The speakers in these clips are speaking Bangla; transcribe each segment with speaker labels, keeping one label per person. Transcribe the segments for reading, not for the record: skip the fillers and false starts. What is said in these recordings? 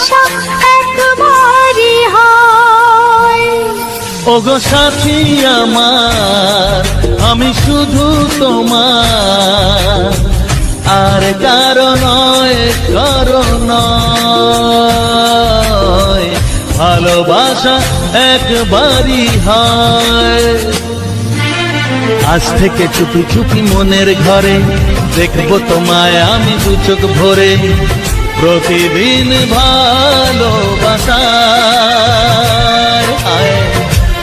Speaker 1: ভালোবাসা একবারই হয়।
Speaker 2: ওগো সাথী আমার, আমি শুধু তোমার, আর কারো নয়, কারো নয়। ভালোবাসা একবারই হয়। আজ থেকে চুপি চুপি মনের ঘরে দেখবো তোমায় আমি দু চোখ ভরে। প্রতিদিন ভালোবাসায়,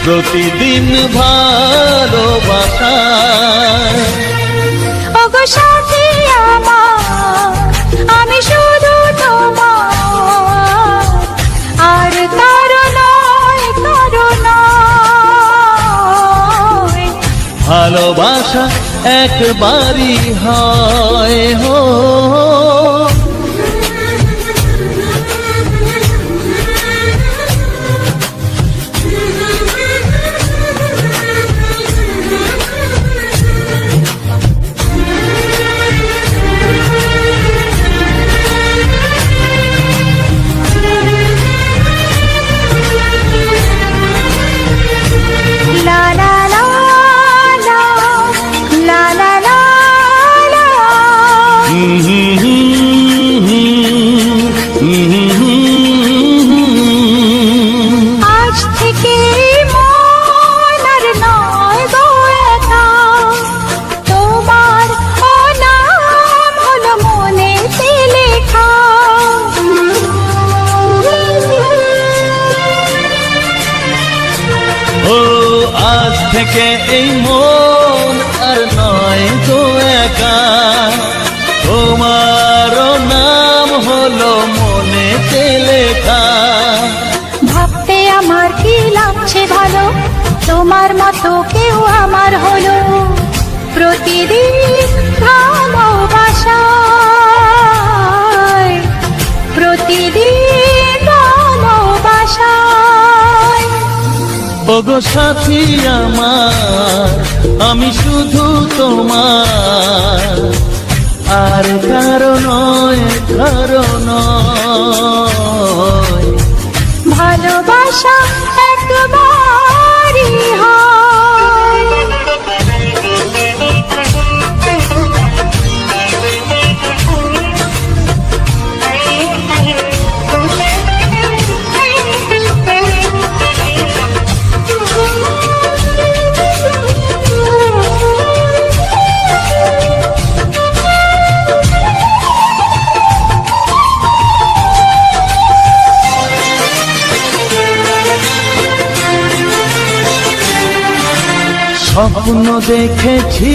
Speaker 2: প্রতিদিন ভালোবাসায়।
Speaker 1: ওগো সাথী আমার, আমি শুধু তোমার, আর কারো নয়, কারো নয়।
Speaker 2: ভালোবাসা একবারই হয় হো।
Speaker 1: লা লা লা লা, লা লা লা লা। আজ থেকে মন আর নয় গো একা, তোমার ও নাম হলো মনেতে লেখা।
Speaker 2: ও আজ থেকে এই মন আর নয় গো একা, তোমারও নাম হলো মনেতে লেখা।
Speaker 1: ভাবতে আমার কি লাগছে ভালো, তোমার মতো কেউ আমার হলো। প্রতিদিন ভালোবাসায়, প্রতিদিন ভালোবাসায়।
Speaker 2: ওগো সাথী আমার, আমি শুধু তোমার, আর কারো নয়, কারো নয়।
Speaker 1: ভালোবাসা একবারই হয়।
Speaker 2: স্বপ্ন দেখেছি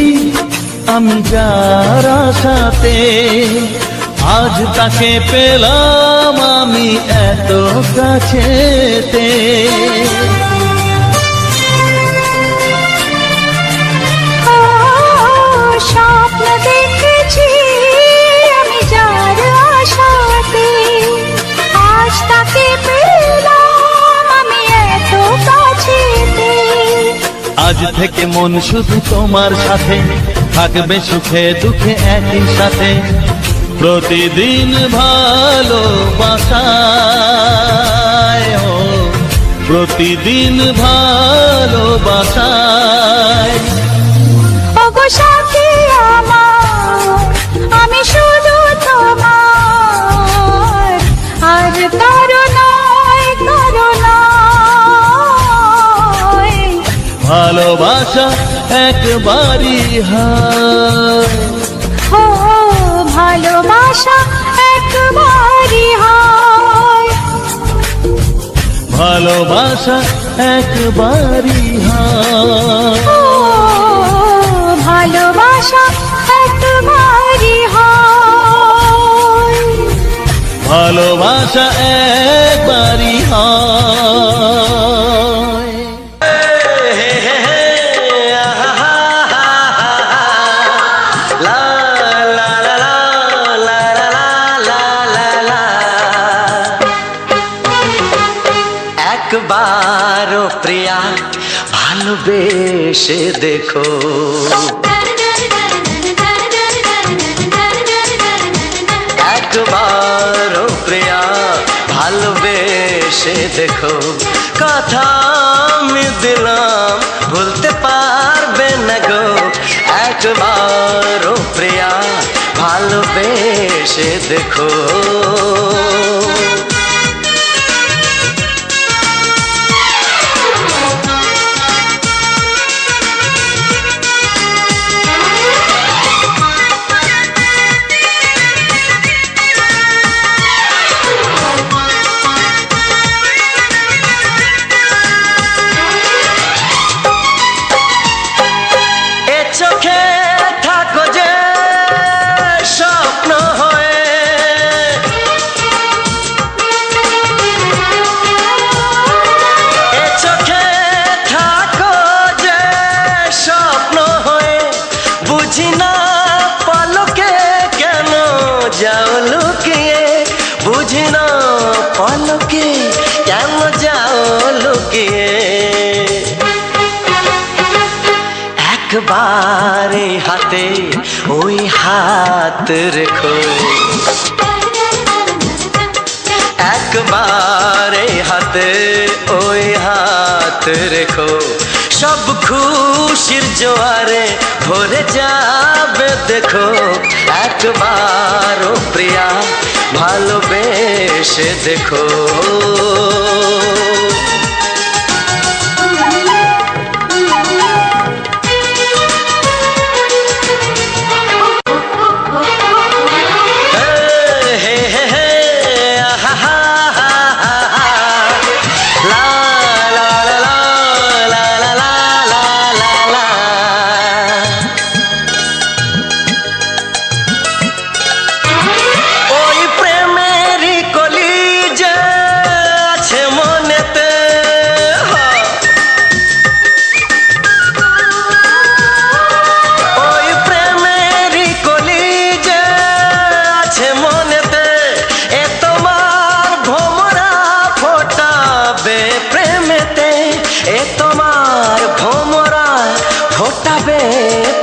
Speaker 2: আমি যার সাথে, আজ তাকে পেলাম আমি এত কাছেতে।
Speaker 1: স্বপ্ন দেখেছি আমি যার আশাতে, আজ তাকে পেলাম আমি এত কাছেতে।
Speaker 2: আজ থেকে মন শুধু তোমার সাথে, থাকবে সুখে দুঃখে একই সাথে। প্রতিদিন ভালোবাসায়, প্রতিদিন ভালোবাসায়।
Speaker 1: ওগো সাথী আমার, আমি শুধু তোমার, আর কারো নয়, কারো নয়।
Speaker 2: ভালোবাসা একবারই হয়।
Speaker 1: ও ভালোবাসা একবারই হয়।
Speaker 2: ভালোবাসা একবারই হয়।
Speaker 1: ও ভালোবাসা একবারই হয়।
Speaker 2: ভালোবাসা একবারই হয়।
Speaker 3: একবারও প্রিয়া ভালোবেসে দেখো, একবারও প্রিয়া ভালো এসে দেখো কথা আমি দিলাম ভুলতে পারবে না গো একবার ও প্রিয়া ভালোবেসে দেখো চোখে থাকো যে স্বপ্ন হয়ে এ চোখে থাকো যে স্বপ্ন হয়ে বুঝি না পলকে কেন যাও লুকিয়ে বুঝি না পলকে কেন যাও লুকিয়ে একবারে হাতে ওই হাত রেখো একবারে হাতে ওই হাত রেখো সব খুশির জোয়ারে ভরে যাবে দেখো একবার ও প্রিয়া ভালোবেসে দেখো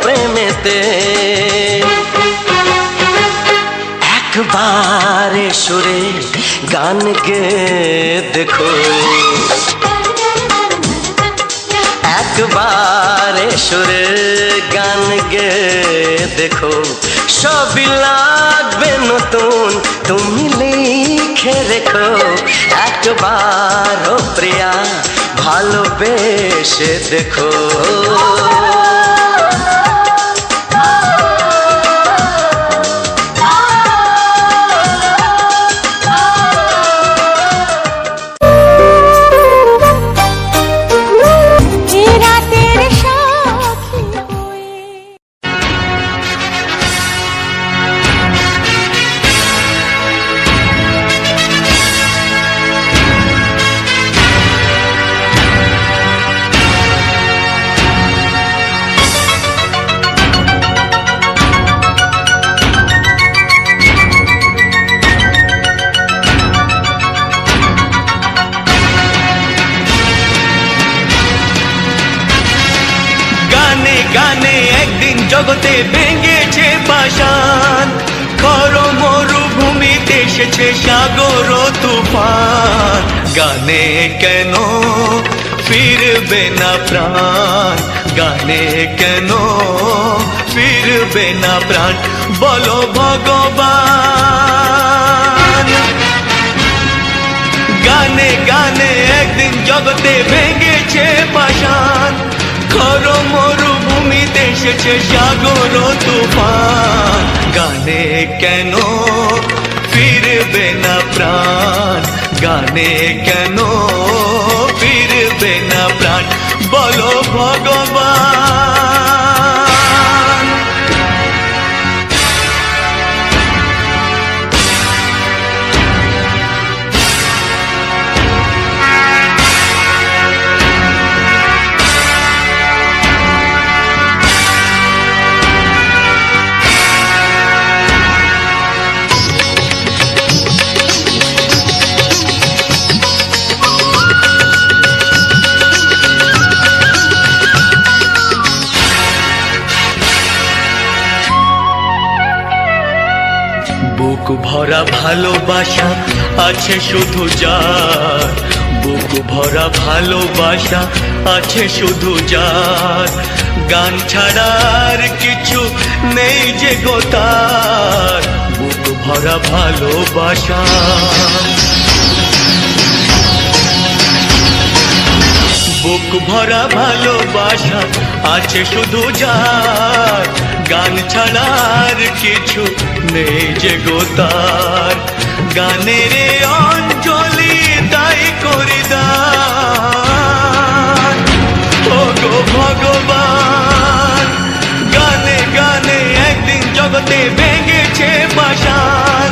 Speaker 3: প্রেমেতে একবারে সুরে গান গে দেখো একবারে সুরে গান গে দেখো সবই লাগবে নতুন তুমি লিখে রেখো একবার ও প্রিয়া ভালোবেসে দেখো
Speaker 2: গানে একদিন জগতে ভেঙেছে পাষাণ খর মরুভূমিতে এসেছে সাগর তুফান গানে কেন ফিরবে না প্রাণ গানে কেন ফিরবে না প্রাণ বলো ভগবান গানে গানে একদিন জগতে ভেঙেছে পাষাণ খর মরুভূমিতে এসেছে সাগর তুফান গানে কেন ফিরবে না প্রাণ গানে কেন ফিরবে না প্রাণ বলো ভগবান ভরা ভালোবাসা আছে শুধু যার, বুক ভরা ভালোবাসা আছে শুধু যার, গান ছাড়ার কিছু নেই যে গো তার, বুক ভরা ভালোবাসা। বুক ভরা ভালোবাসা আছে শুধু যার, গান ছাড়ার কিছু নেই যে গো তার, গানের অঞ্জলি তাই করি দান। ও গো ভগবান, গানে গানে একদিন জগতে ভেঙেছে পাষাণ,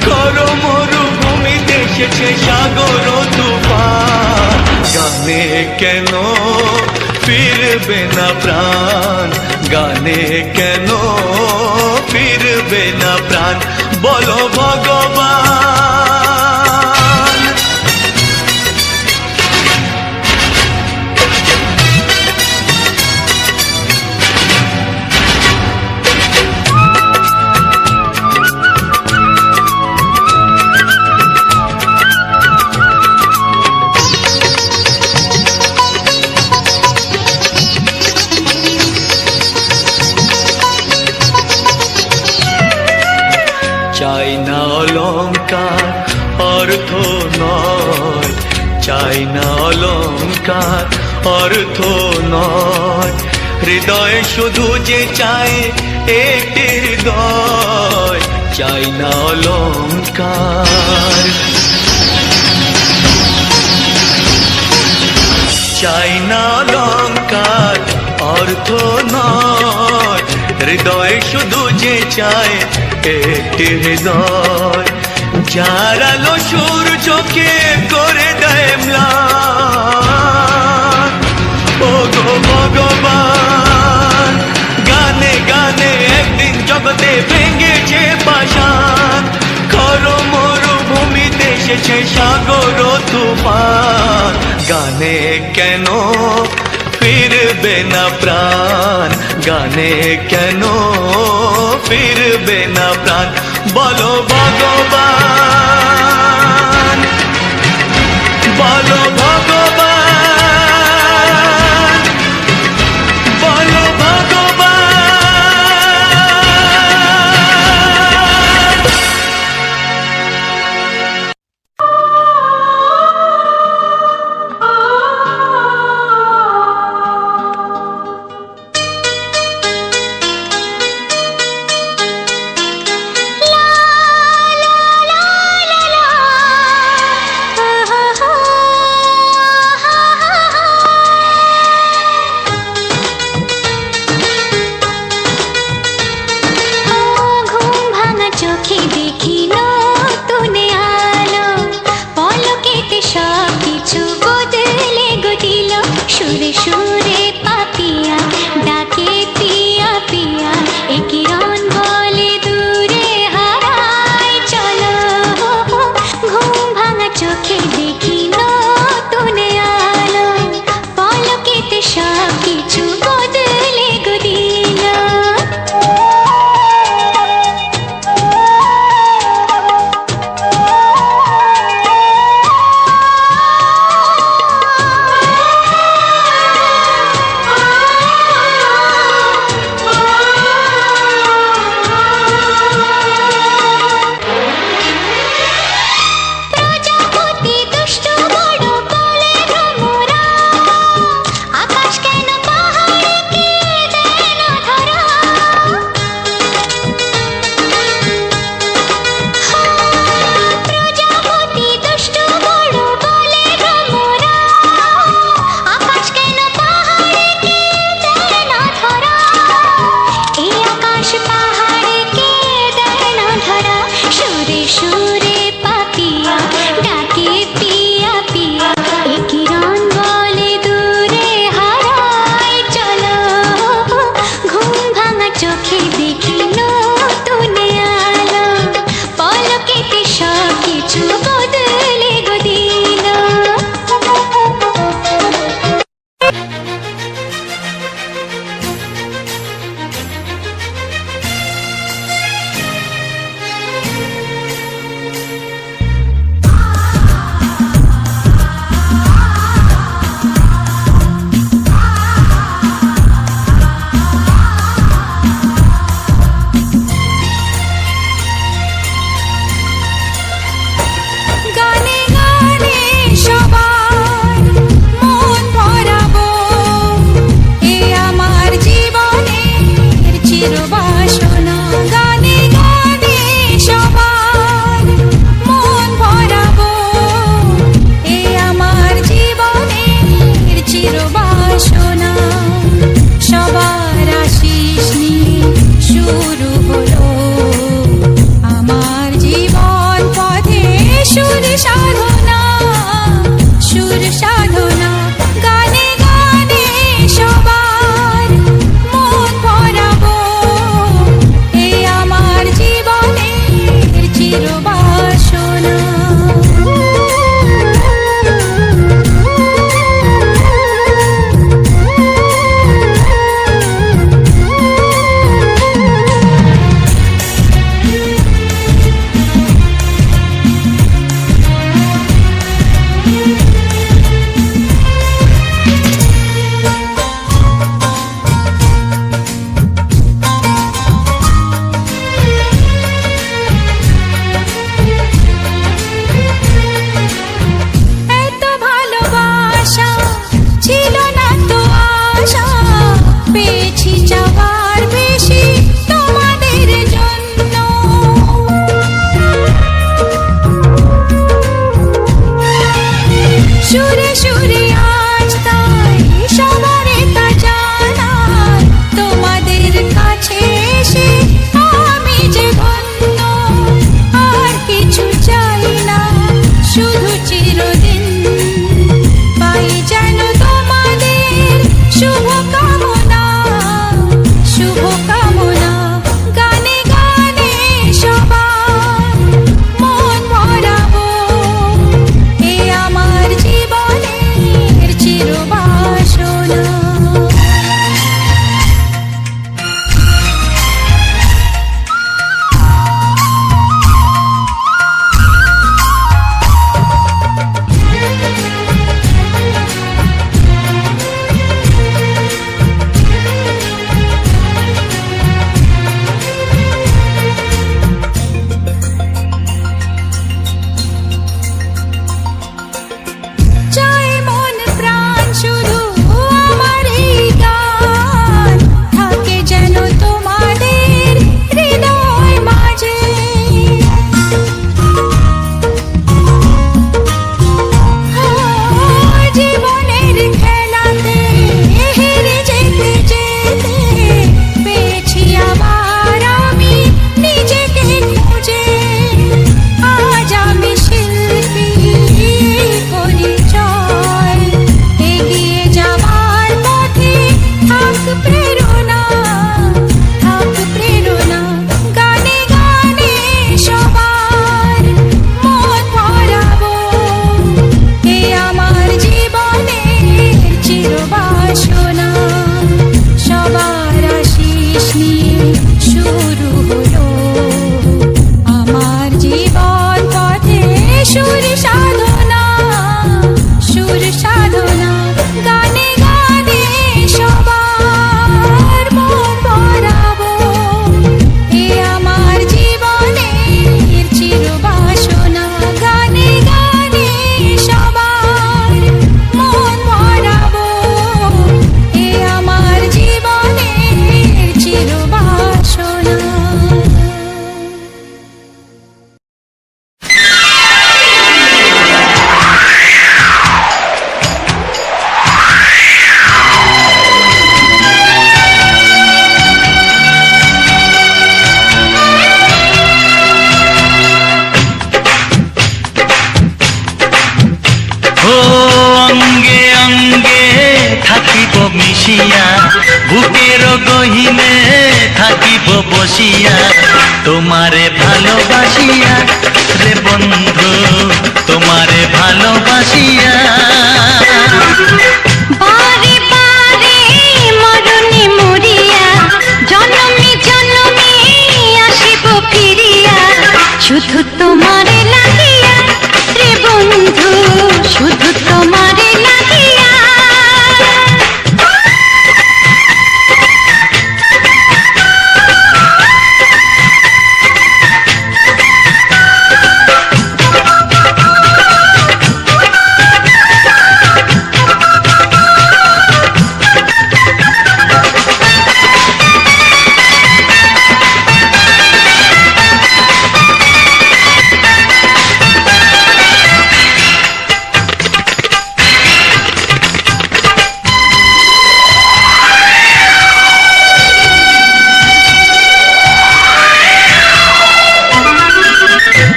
Speaker 2: করো মরুভূমিতে এসেছে সাগর তুফান, গানে কেন ফিরবে না প্রাণ, গানে কেন ফিরবে না প্রাণ, বলো ভগবান। চাই না অলংকার অর্থ নয়, চাই না অলংকার অর্থ নয়, হৃদয় শুধু যে চাই একটি হৃদয়, চাই না অলংকার। চাই না অলংকার অর্থ নয়, হৃদয় শুধু যে চায় একটি হৃদয়, যার আলো সূর্যকে করে দেয় ম্লান। ও গো ভগবান, গানে গানে একদিন জগতে ভেঙেছে পাষাণ, করো মরুভূমিতে এসেছে সাগর তুফান, গানে কেন ফিরবে না প্রাণ, গানে কেন ফিরবে না প্রাণ, বলো ভগবান, বলো ভগবান, বলো ভগবান।
Speaker 1: লা লা লা সুরে সুরে আজ তাই সবারে তা জানাই, তোমাদের কাছে এসে আমি যে ধন্য, আর কিছু চাই না, শুধু চিরদিন পাই যেন তোমাদের শুভ কামনা, শুভ কামনা। গানে গানে সবার মন ভরাবো, এ আমার জীবনের চিরবাসনা। চাই মন প্রাণ শুধু আমার এই গান, থাকে যেন তোমাদের হৃদয় মাঝে। জীবনের খেলাতে হেরে যেতে যেতে পেয়েছি আবার আমি নিজেকে খুঁজে। আজ আমি শিল্পী পরিচয়, এগিয়ে যাওয়ার পথে থাক প্রেরণা, থাক প্রেরণা। গানে গানে সবার মন ভরাবো, এ আমার জীবনের চিরবাসনা। সবার আশিস নিয়ে শুরু হলো আমার জীবন পথে সুর সাধনা, সুর সাধনা। গানে গানে সবার মন ভরাবো, এ আমার জীবনের চিরবাসনা। গানে গানে সবার মন ভরাবো, এ আমার জীবনের চিরবাসনা।
Speaker 2: ও অঙ্গে অঙ্গে থাকিব মিশিয়া, বুকের গহিনে থাকিব বসিয়া, তোমারে ভালোবাসিয়া রে বন্ধু, তোমারে ভালোবাসিয়া।
Speaker 1: বারে বারে মরণে মরিয়া, জনমে জনমে আসিব ফিরিয়া, শুধু তোমারে লাগিয়া রে বন্ধু, শুধু তোমারে লাগিয়া।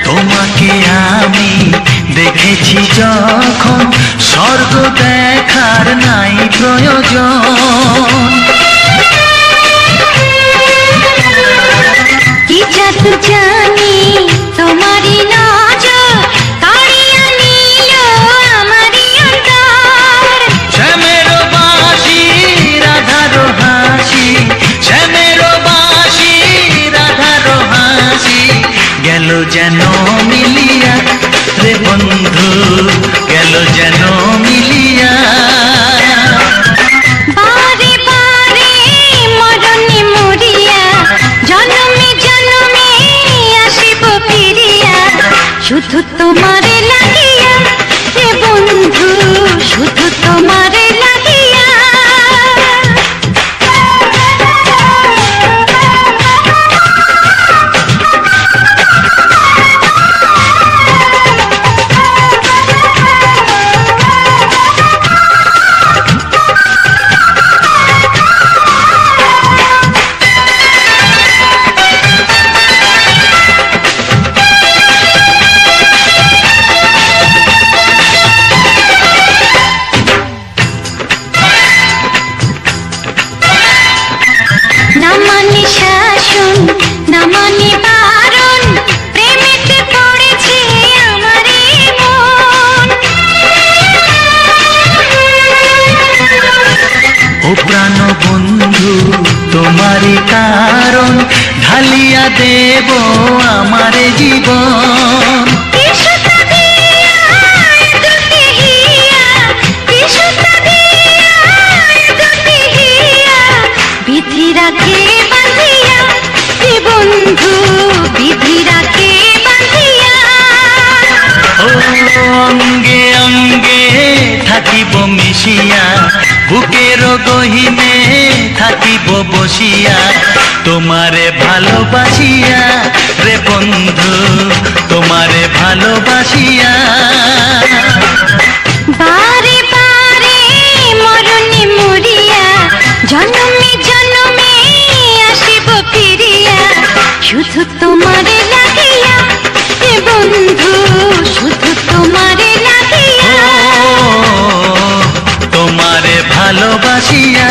Speaker 2: তোমাকে আমি দেখেছি যখন, স্বর্গ দেখার নাই প্রয়োজন।
Speaker 1: কি জাদু জানি তোমারই নজর, কাড়িয়া নিল আমারই অন্তর।
Speaker 2: শ্যামের বাঁশি রাধার হাসি, শ্যামের বাঁশি রাধার হাসি, গেল যেন মিলিয়া রে বন্ধু, গেল যেন মিলিয়া।
Speaker 1: বারে বারে মরণে মরিয়া, জনমে জনমে
Speaker 2: দেব আমার জীবন।
Speaker 1: বিধি রাখে বাঁধিয়া এ বন্ধু, বিধি রাখে বাঁধিয়া।
Speaker 2: ও অঙ্গে অঙ্গে থাকিব মিশিয়া, বুকের গহিনে থাকিব বসিয়া, তোমারে ভালোবাসিয়া রে বন্ধু, তোমারে ভালোবাসিয়া।
Speaker 1: বারে বারে মরণে মরিয়া, জন্মে জন্মে আসিব ফিরিয়া, শুধু তোমারে লাগিয়া এ বন্ধু, শুধু তোমারে লাগিয়া।
Speaker 2: তোমারে ভালোবাসিয়া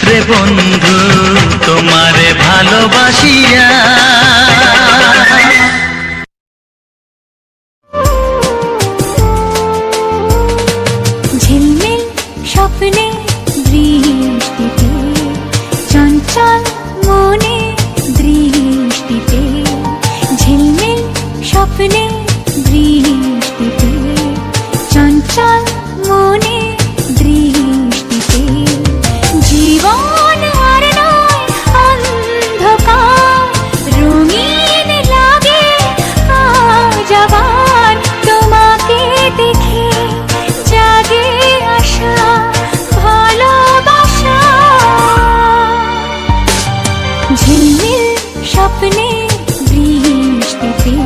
Speaker 2: রে বন্ধু, তোমারে ভালোবাসিয়া।
Speaker 1: ঝিলমিল স্বপ্নে দৃষ্টিতে, চঞ্চল মনে দৃষ্টিতে, ঝিলমিল স্বপ্নে দৃষ্টিতে, চঞ্চল মনে দৃষ্টিতে, জীবন আর নয় অন্ধকার, রঙিন লাগে আজ আবার তোমাকে দেখে, জাগে আশা ভালোবাসা। ঝিলমিল স্বপ্নে বৃষ্টিতে,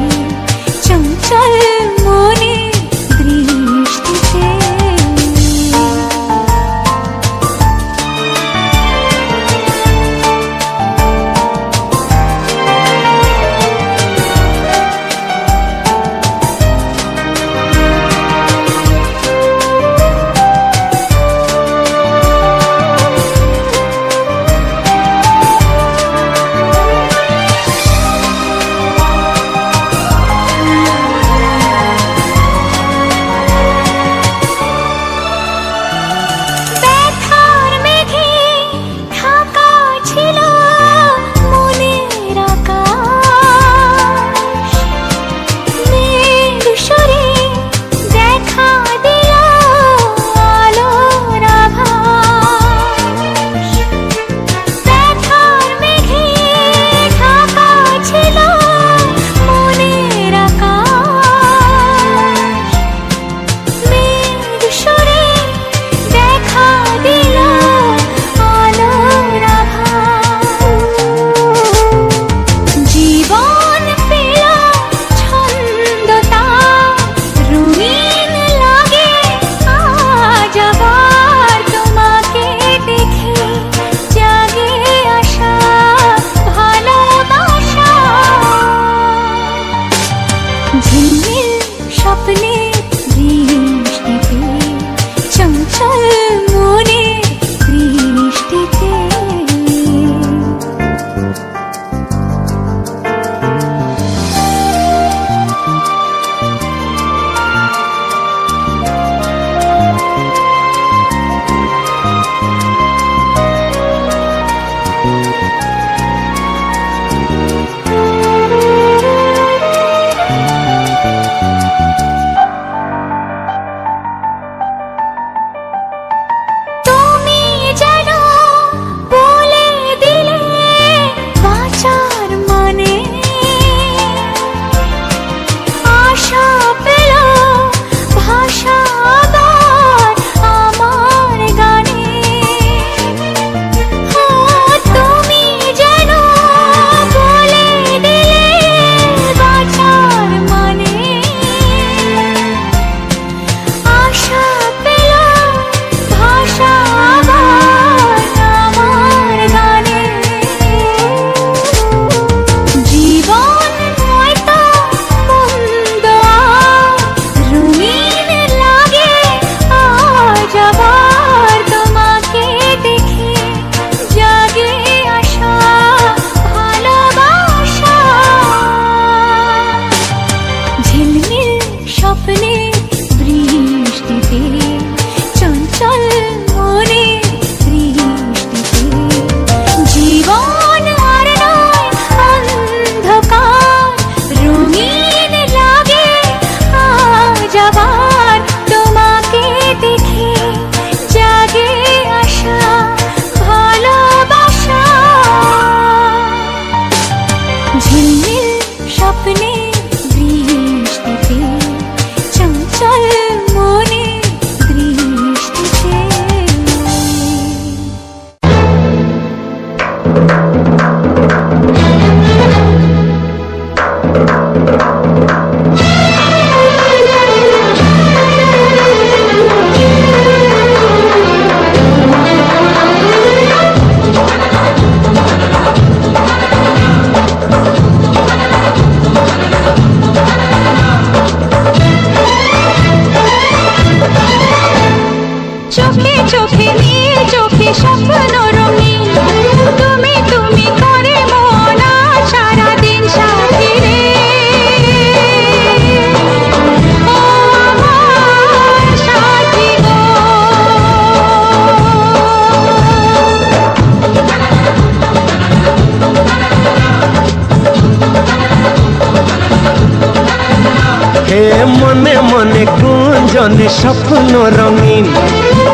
Speaker 3: স্বপ্ন রঙিন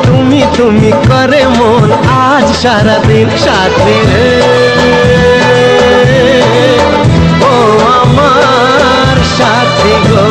Speaker 3: তুমি তুমি করে মন আজ সারাদিন সাথী রে ও আমার সাথী গো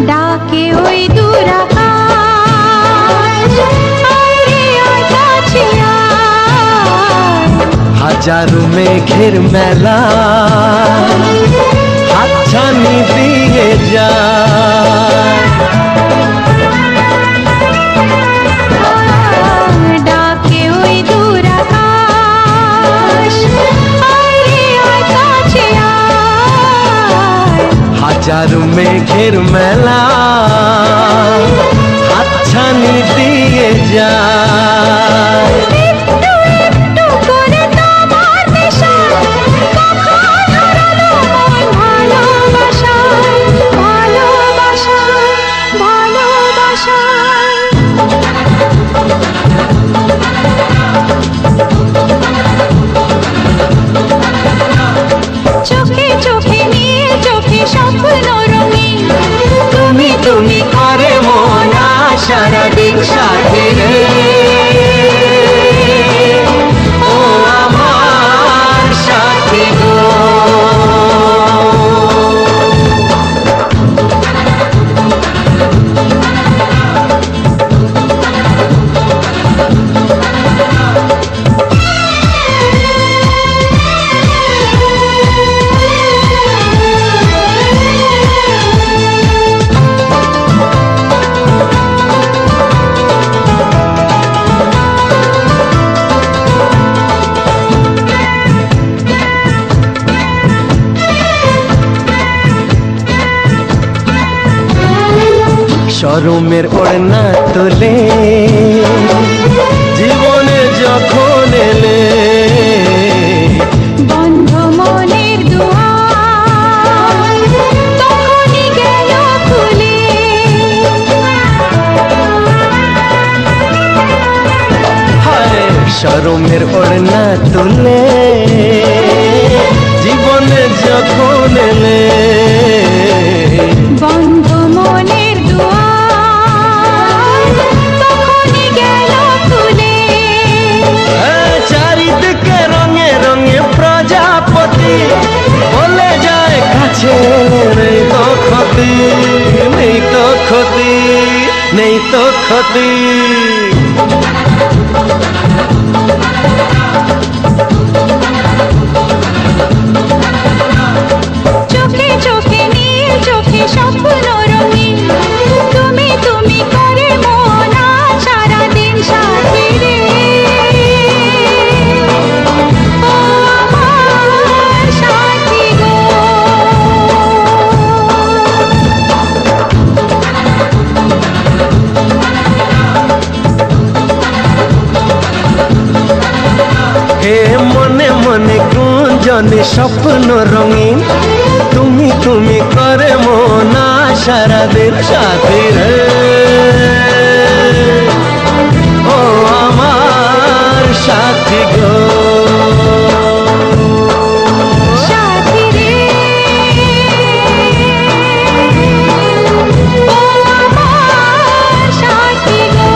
Speaker 1: ডাকে ওই দূর আকাশ, আয় রে আয় কাছে আয়।
Speaker 3: হাজারো মেঘের মেলা হাতছানি দিয়ে যায়
Speaker 1: ডাকে ওই দূর আকাশ, আয় রে আয় কাছে আয়।
Speaker 3: হাজারো মেঘের মেলা হাতছানি দিয়ে যায়
Speaker 1: একটু একটু করে তোমার নেশা, কখন হারালো মন ভালোবাসায়, ভালোবাসায়, ভালোবাসায়। চোখে চোখে নীল চোখে স্বপ্ন রঙিন তুমি তুমি
Speaker 3: করে মন আজ সারাদিন সাথী রে ও আমার সাথী গো শরমের ওড়না তোলে জীবনে যখন এলে
Speaker 1: বন্ধ মনের দুয়ার তখনই গেল খুলে
Speaker 3: হায় শরমের ওড়না তোলে জীবনে যখন এলে
Speaker 1: বন্ধ মনের দুয়ার তখনই গেল খুলে
Speaker 3: চারিদিকে রঙে রঙে প্রজাপতি বলে যায় কাছে নেই তো ক্ষতি নেই তো ক্ষতি নেই তো ক্ষতি
Speaker 1: চোখে চোখে নীল চোখে স্বপ্ন রঙিন তুমি তুমি করে মন আজ সারাদিন সাথী রে ও আমার সাথী গো
Speaker 3: হে মনে মনে গুঞ্জনে স্বপ্ন রঙিন তুমি তুমি করে মন আজ সারাদিন সাথী রে ও আমার সাথী গো
Speaker 1: সাথী রে ও আমার সাথী গো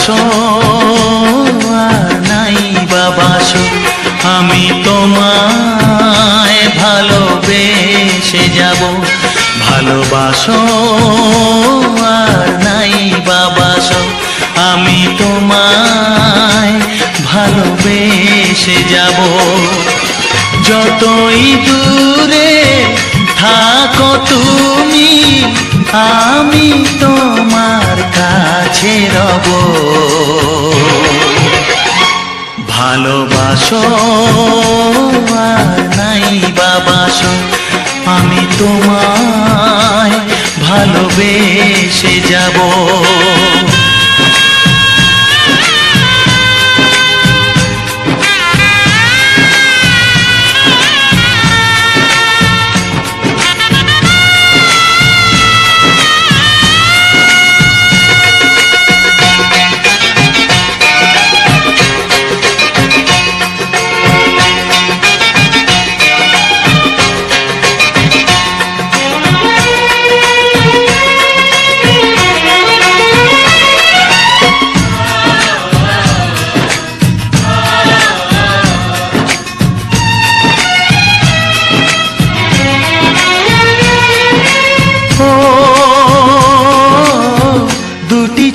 Speaker 2: ভালোবাসো আর নাই বা বাসো, আমি তোমায় ভালোবেসে যাব। ভালোবাসো আর নাই বা বাসো, আমি তোমায় ভালোবেসে যাব। যতই দূরে থাকো তুমি, আমি তোমার কাছে রব। ভালোবাসো আর নাই বা বাসো, আমি তোমায় ভালোবেসে যাব।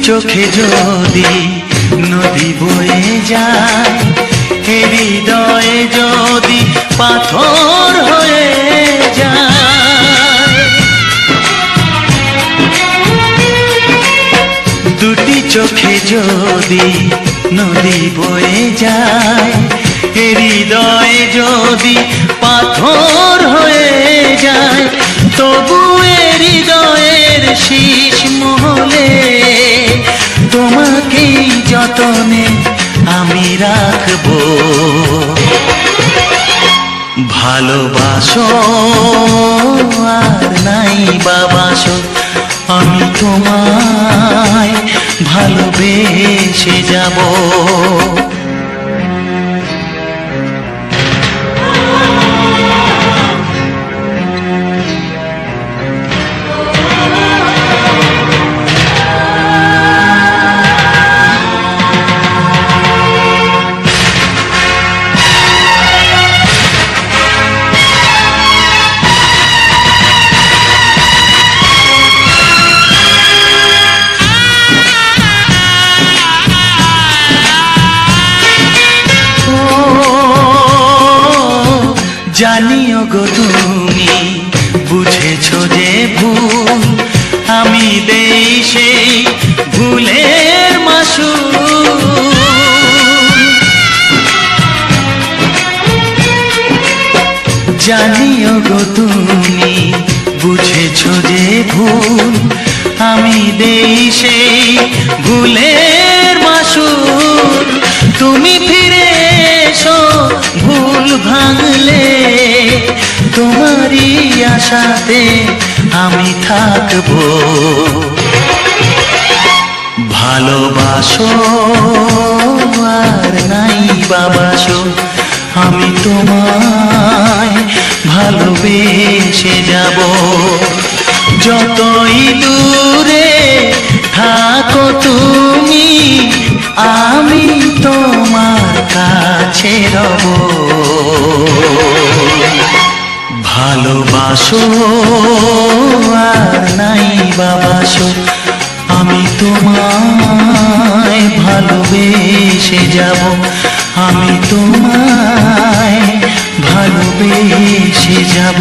Speaker 2: চোখে যদি নদী বয়ে যায়, হৃদয়ে যদি পাথর হয়ে যায়। দুটি চোখে যদি নদী বয়ে যায়, হৃদয়ে যদি পাথর হয়ে যায়, তবু হৃদয়ের শীষ মহলে তোমাকেই যতনে আমি রাখবো। ভালোবাসো আর নাই বা বাসো, আমি তোমায় ভালোবেসে যাব। জানিও গো তুমি বুঝেছো যে ভুল, আমি দেই সেই ভুলের মাসুল। জানিও গো তুমি বুঝেছো যে ভুল, আমি দেই সেই ভুলের মাসুল। তুমি ফিরে এসো ভুল ভাঙলে, তোমারই আশাতে আমি থাকবো। ভালোবাসো আর নাই বা বাসো, আমি তোমায় ভালোবেসে যাব। যতই দূরে থাকো তুমি, আমি তোমার কাছে রব। ভালোবাসো আর নাই বা বাসো, আমি তোমায় ভালোবেসে যাব। আমি তোমায় ভালোবেসে যাব।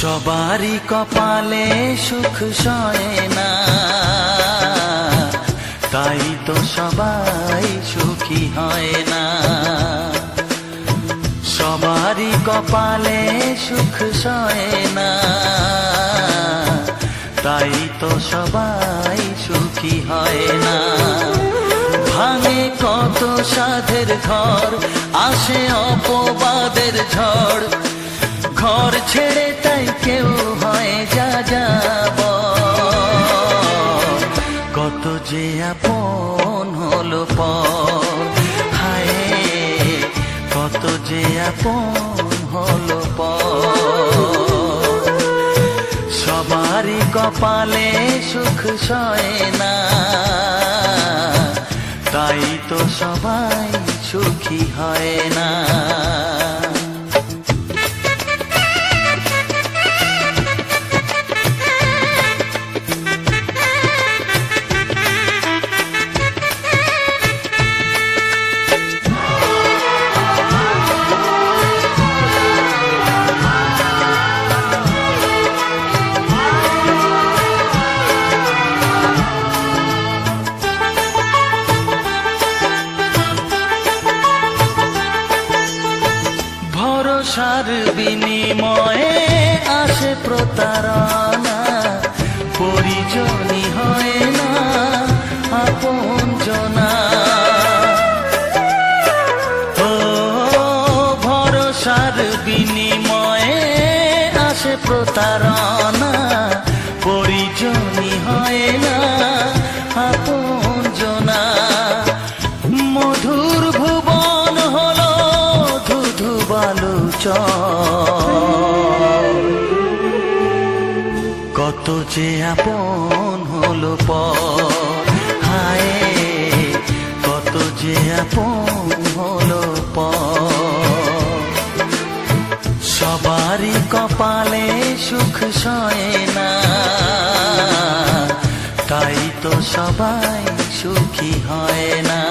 Speaker 2: সবারই কপালে সুখ সয় না, তাই তো সবাই সুখী হয় না। সবারই কপালে সুখ সয় না, তাই তো সবাই সুখী হয় না। ভাঙে কত সাধের ঘর, আসে অপবাদের ঝড়। ঘর ছেড়ে তাই কেউ হয় যা যাব, কত যে আপন হলো পর। হায় কত যে আপন হলো পর। সবারই কপালে সুখ সয় না, তাই তো সবাই সুখী হয় না। ভরসার বিনিময়ে আসে প্রতারণা, পরিজনই হয় না আপনজনা। ও ভরসার বিনিময়ে আসে প্রতারণা, পরিজনই হয় না আপনজনা। মধুর ভুবন হলো ধুধু বালুচর, কত যে আপন হলো পর। হায় কত যে আপন হলো পর। সবারই কপালে সুখ সয় না, তাই তো সবাই সুখী হয় না।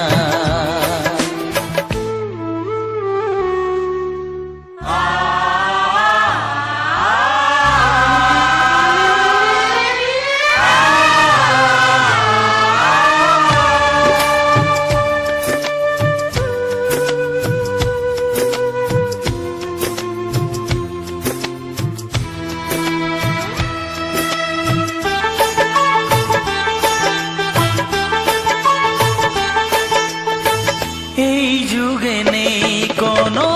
Speaker 2: এই যুগে নেই কোনো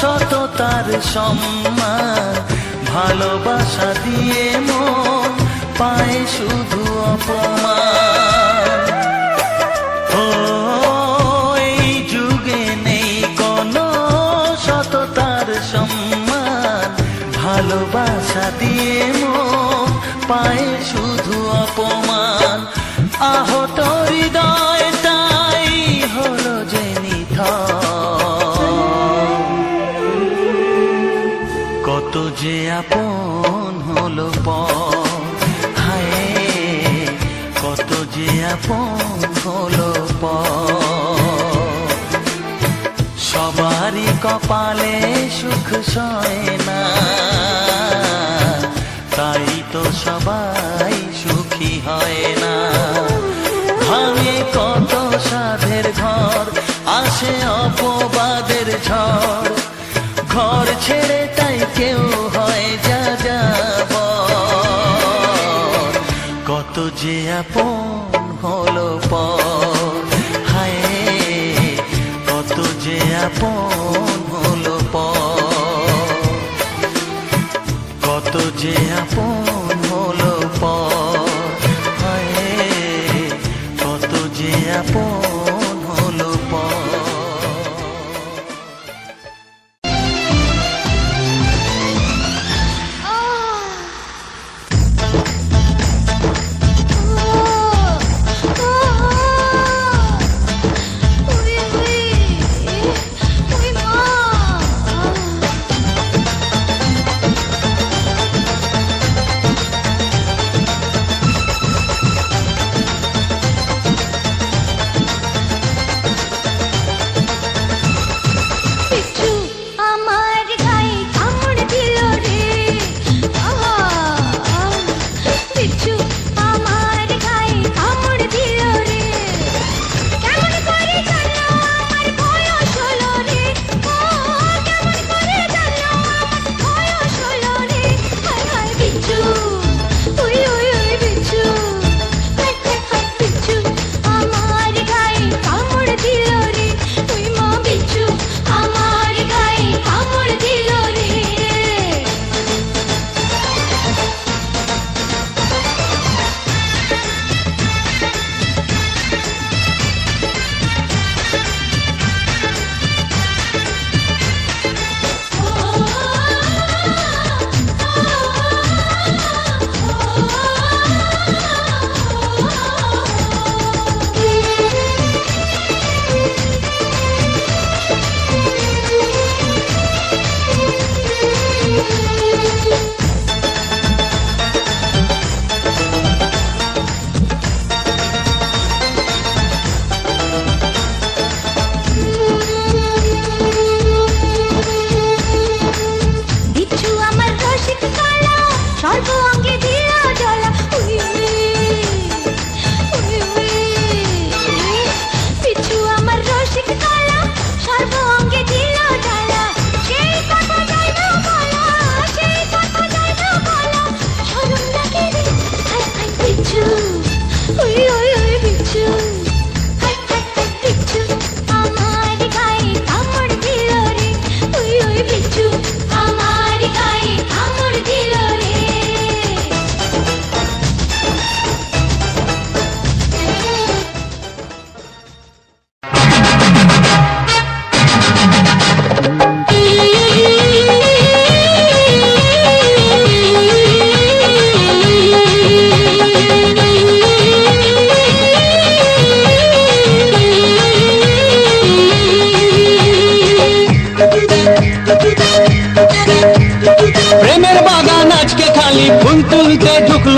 Speaker 2: সততার সম্মান, ভালোবাসা দিয়ে মন পায় শুধু অপমান। ও এই যুগে নেই কোনো সততার সম্মান, ভালোবাসা দিয়ে মন পায় শুধু অপমান। আহত হৃদয় তাই হলো যে নিথর, কত যে আপন হলো পর। হায় কত যে আপন হলো পর। সবারই কপালে সুখ সয় না, তাই তো সবাই সুখী হয় না। ভাঙে কত সাধের ঘর, আসে অপবাদের ঝড়। ঘর ছেড়ে তাই কেউ হয় যা যাব, কত যে আপন হলো পর। হায় কত যে আপন হলো পর। কত যে আপন হলো পর। হায় কত যে আপন হলো পর।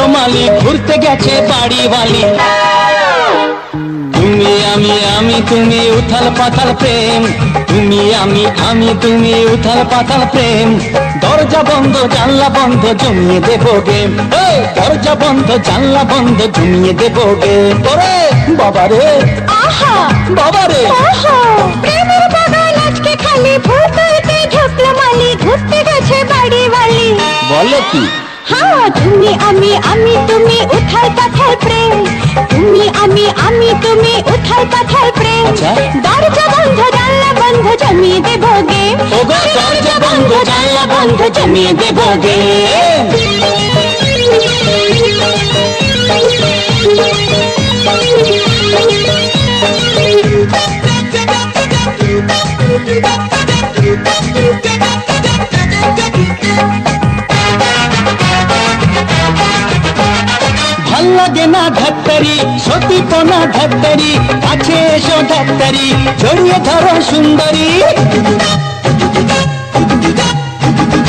Speaker 3: মালি ঘুরতে গেছে বাড়ি বালি তুমি আমি তুমি উথাল পাতাল প্রেম তুমি আমি তুমি উথাল পাতাল প্রেম দরজা বন্ধ জানলা বন্ধ জমিয়ে দেবো গেম দরজা বন্ধ জানলা বন্ধ জমিয়ে দেবো গেম ওরে বাবারে
Speaker 1: আহা
Speaker 3: বাবারে
Speaker 1: ওহো প্রেমের বাগান আজকে খালি ফুল তুলতে ঢুকলো মালি ঘুরতে গেছে বাড়ি বালি
Speaker 3: বলো কি
Speaker 1: হ্যাঁ তুমি আমি তুমি উথাল পাথাল প্রেম তুমি আমি তুমি উথাল পাথাল প্রেম
Speaker 3: আচ্ছা।
Speaker 1: দরজা বন্ধ জানলা বন্ধ জমিয়ে দেবো গে
Speaker 3: ওগো দরজা বন্ধ জানলা বন্ধ জমিয়ে দেবো গেম ভাল লাগে না ধাত্তারি সতীপনা ধাত্তারি কাছে এসো ধাত্তারি জড়িয়ে ধরো সুন্দরী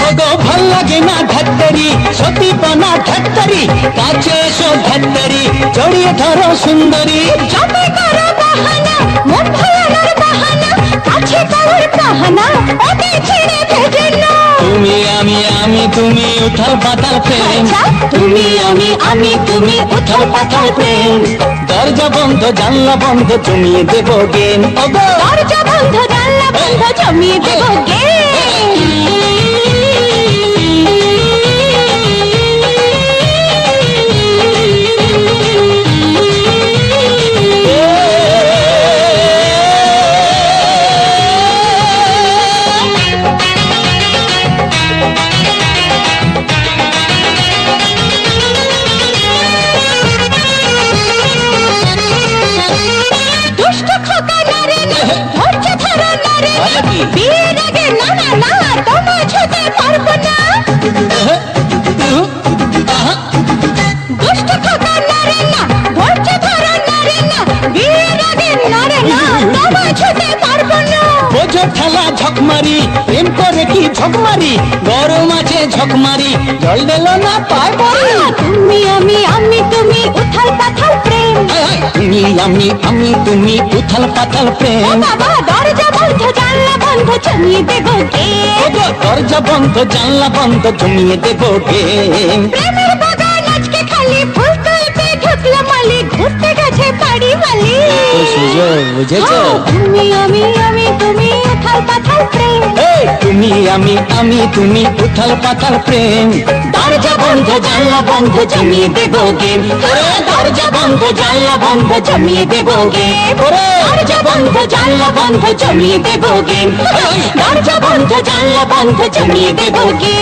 Speaker 3: ওগো ভাল লাগে না ধাত্তারি সতীপনা ধাত্তারি কাছে এসো ধাত্তারি জড়িয়ে ধরো সুন্দরী
Speaker 1: যতই করো বাহানা মন ভোলানোর বাহানা কাছে পাওয়ার বাহানা ওকে ছেড়ে ভেজে না
Speaker 3: তুমি আমি তুমি উথাল পাতাল প্রেম
Speaker 1: আচ্ছা।
Speaker 3: তুমি আমি তুমি উথাল পাতাল প্রেম দরজা বন্ধ জানলা বন্ধ জমিয়ে দেবো গেম ওগো
Speaker 1: দরজা বন্ধ জানলা বন্ধ জমিয়ে দেবো গে দুষ্ট খোকা নারে না ধৈর্য ধরো নারে না
Speaker 3: বলো কি?
Speaker 1: বিয়ের আগে না না না তোমায় ছুতে পারবো না দুষ্ট খোকা নারে না ধৈর্য ধরো নারে না বিয়ের আগে নারে না তোমায় ছুতে পারবো না
Speaker 3: বোঝো ঠেলা ঝকমারি প্রেম করে কি ঝকমারি গরম আছে ঝকমারি জল দিল না পায় পরে
Speaker 1: তুমি আমি তুমি উথাল পাথাল প্রেম
Speaker 3: তুমি আমি তুমি উথাল পাতাল
Speaker 1: ও
Speaker 3: প্রেম
Speaker 1: বাবা দরজা বন্ধ জানলা বন্ধ জমিয়ে দেবো গে
Speaker 3: ওগো দরজা বন্ধ জানলা বন্ধ জমিয়ে দেবো গেম
Speaker 1: প্রেমের বাগান আজকে খালি ফুল তুলতে ঢুকলো মালি ঘুরতে গেছে বাড়ি বালি
Speaker 3: তো সুযোগ বুঝেছো
Speaker 1: তুমি আমি তুমি উথাল পাথাল প্রেম
Speaker 3: এই, তুমি আমি তুমি উথাল পাতাল প্রেম দরজা বন্ধ জানলা বন্ধ জমিয়ে দেবো গেম ওরে দরজা বন্ধ জানলা বন্ধ জমিয়ে দেবো গেম ওরে
Speaker 1: দরজা বন্ধ জানলা বন্ধ জমিয়ে দেবো গে দরজা বন্ধ জানলা বন্ধ জমিয়ে দেবো গে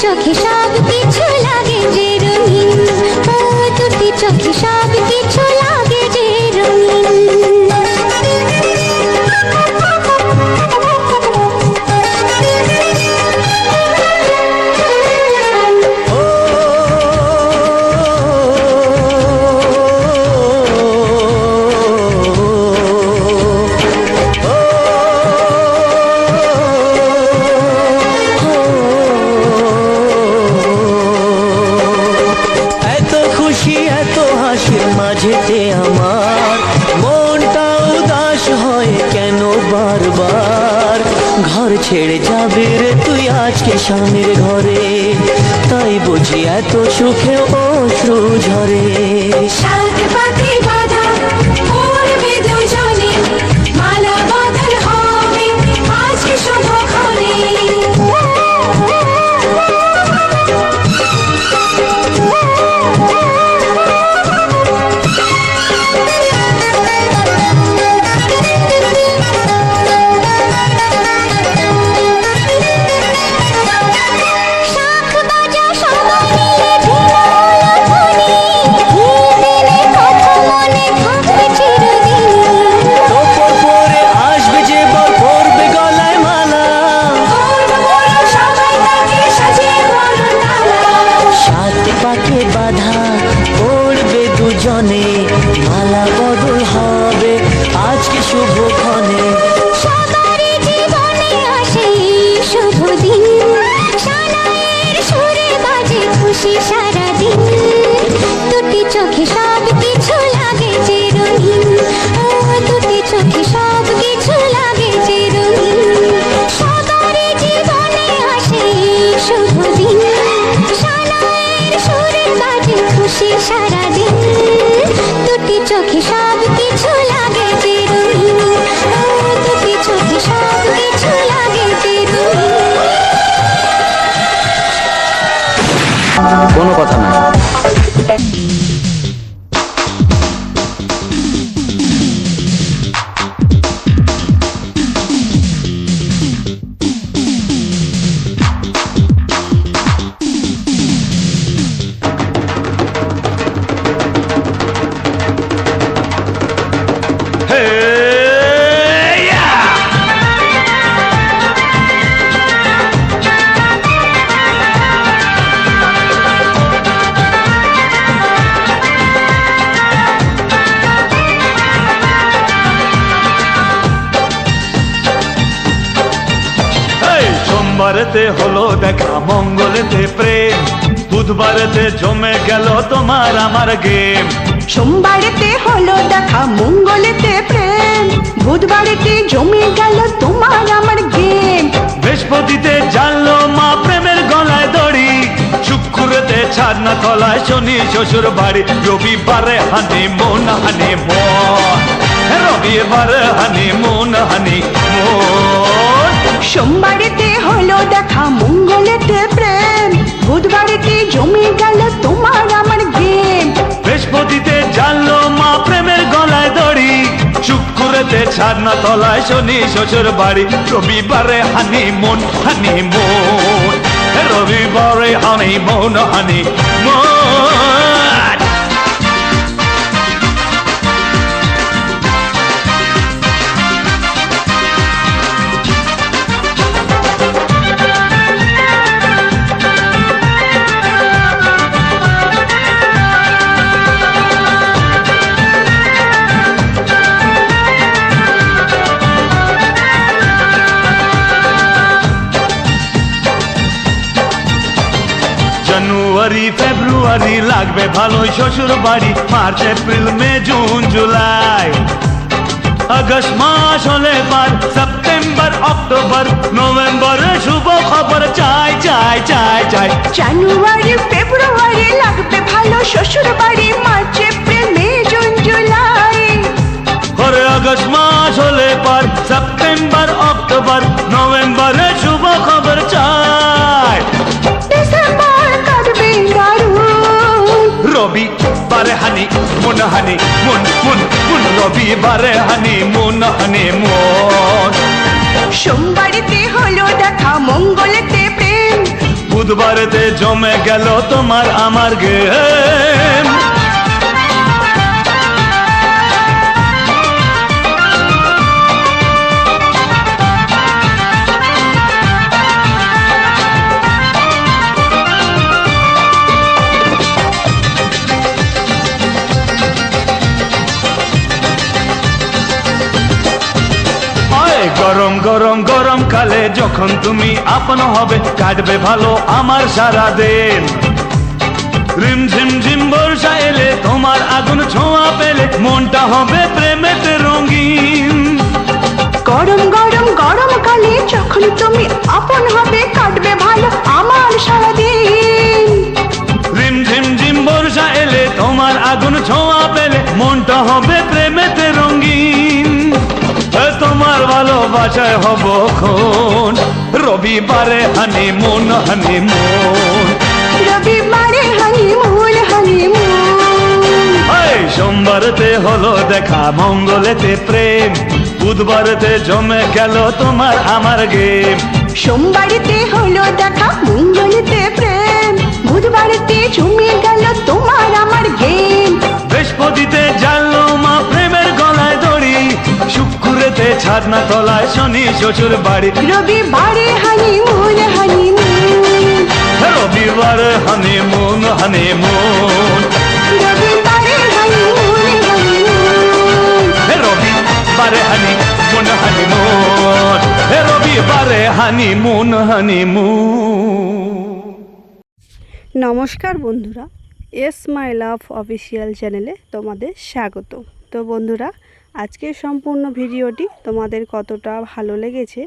Speaker 1: চোখে সব কিছু লাগে যে রঙিন ও দুটি চোখে সব কিছু লাগে যে
Speaker 3: মাঝেতে আমার মনটা উদাস হয় কেন বারবার ঘর ছেড়ে যাবে রে তুই আর
Speaker 4: থাকে স্বামীর ঘরে, তাই বুঝি এত সুখে অশ্রু ঝরে।
Speaker 1: সাত পাতে বাঁধা পড়বে দুজনে, মালা বদল হবে আজকে শুভক্ষণে। শাঁখ বাজা সবাই মিলে ঢোল ধ্বনি, দিনে কথা মনে থাকবে চিরদিন।
Speaker 4: তোপর পরে আসবে যে বর পরবে গলায় মালা,
Speaker 1: সবাই তাকে সাজিয়ে বরণডালা।
Speaker 4: সাত পাকে বাঁধা পড়বে দুজনে, মালা বদল হবে আজকে শুভক্ষণে।
Speaker 1: সবারই জীবনে আসে এই শুভ দিন, সানাইয়ের সুরে বাজে খুশি সারাদিন। দুটি চোখে সব কিছু লাগে যে রঙিন, দুটি চোখে সব কিছু লাগে যে রঙিন। সবারই জীবনে আসে এই শুভ দিন, সানাইয়ের সুরে বাজে খুশি সারাদিন। দুটি চোখে সব কিছু লাগে যে রঙিন, দুটি চোখে সব কিছু লাগে যে রঙিন।
Speaker 3: কোনো কথা না।
Speaker 2: সোমবারেতে হলো দেখা, মঙ্গলেতে প্রেম, বুধবারেতে জমে গেল তোমার আমার গেম।
Speaker 5: সোমবারেতে হলো দেখা, মঙ্গলেতে প্রেম, বুধবারেতে জমে গেল তোমার আমার গেম।
Speaker 2: বৃহস্পতিতে জানলো মা প্রেমের গলায় দড়ি, শুক্রতে ছাদনা তলায় শনি শ্বশুর বাড়ি, রবিবারে হানি মন হানি মন, রবিবারে হানি মন হানি মন।
Speaker 5: সোমবারেতে হলো দেখা, মঙ্গলেতে প্রেম, বুধবারেতে জমে গেল তোমার আমার গেম।
Speaker 2: বৃহস্পতিতে জানলো মা প্রেমের গলায় দড়ি, শুক্রতে ছাদনা তলায় শনি শ্বশুর বাড়ি, রবিবারে হানি মন হানি মন, রবিবারে হানি মন হানি মন। জানুয়ারি ফেব্রুয়ারি লাগবে ভালোই শ্বশুর বাড়ি, March April May June July, August মাস হলে পার, সেপ্টেম্বর অক্টোবর নভেম্বরে শুভ খবর চাই চাই চাই চাই।
Speaker 5: জানুয়ারি ফেব্রুয়ারি লাগবে ভালো শ্বশুর বাড়ি, March April May June July.
Speaker 2: পরে আগস্ট মাস হলে পার, সেপ্টেম্বর অক্টোবর নভেম্বরে শুভ খবর চাই।
Speaker 5: ডিসেম্বর কাটবে দারুণ,
Speaker 2: রবিবারে হানি মন হানি মন মন মন, রবিবারে হানি মন হানি মন।
Speaker 5: সোমবারেতে হলো দেখা, মঙ্গলেতে প্রেম,
Speaker 2: বুধবারেতে জমে গেল তোমার আমার গেম। গরম গরম গরম কালে যখন তুমি আপন হবে, কাটবে ভালো আমার সারা দিন। রিম ঝিম ঝিম বর্ষা এলে তোমার আগুন ছোঁয়া পেলে, মনটা হবে প্রেমেতে রঙিন।
Speaker 5: গরম গরম গরম কালে যখন তুমি আপন হবে, কাটবে ভালো সারাদিন।
Speaker 2: রিম ঝিম ঝিম বর্ষা এলে তোমার আগুন ছোঁয়া পেলে মনটা হবে প্রেমেতে রঙিন। তোমার ভালোবাসায় হব খুন, রবিবারে হানিমুন হানিমুন।
Speaker 5: রবিবারে হানিমুন হানিমুন।
Speaker 2: এই সোমবারতে হলো দেখা, মঙ্গলেতে প্রেম, বুধবারতে জমে গেল তোমার আমার গেম।
Speaker 5: সোমবারেতে হলো দেখা, মঙ্গলেতে প্রেম, বুধবারেতে জমে গেল তোমার আমার গেম।
Speaker 2: বৃহস্পতিতে জানলো মা প্রেমের গলায় দড়ি, শুক্রেতে ছাদনা তলায় শনি শ্বশুর বাড়ি।
Speaker 5: রবিবারে হানিমুন হানিমুন।
Speaker 2: রবিবারে হানিমুন হানিমুন।
Speaker 5: রবিবারে হানিমুন হানিমুন।
Speaker 2: রবিবারে হানিমুন হানিমুন। রবিবারে হানিমুন হানিমুন।
Speaker 6: নমস্কার বন্ধুরা, এস মাই লাভ অফিসিয়াল চ্যানেলে তোমাদের স্বাগত। তো বন্ধুরা, আজকের সম্পূর্ণ ভিডিওটি তোমাদের কতটা ভালো লেগেছে